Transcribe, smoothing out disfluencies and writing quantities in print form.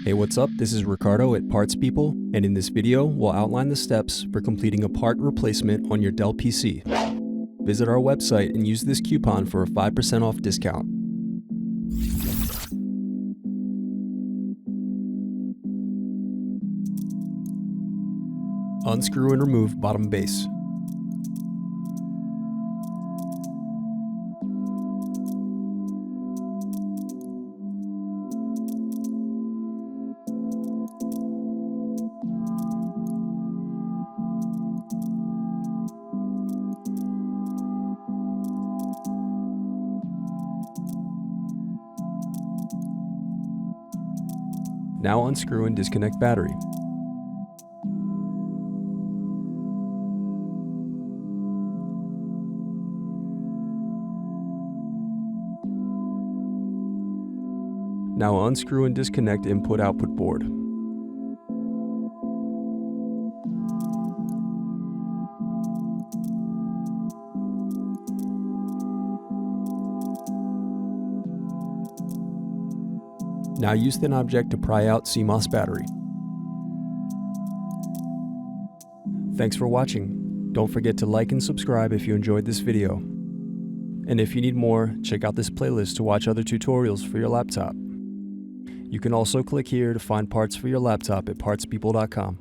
Hey, what's up? This is Ricardo at Parts People, and in this video, we'll outline the steps for completing a part replacement on your Dell PC. Visit our website and use this coupon for a 5% off discount. Unscrew and remove bottom base. Now unscrew and disconnect battery. Now unscrew and disconnect input-output board. Now use thin object to pry out CMOS battery. Thanks for watching. Don't forget to like and subscribe if you enjoyed this video. And if you need more, check out this playlist to watch other tutorials for your laptop. You can also click here to find parts for your laptop at partspeople.com.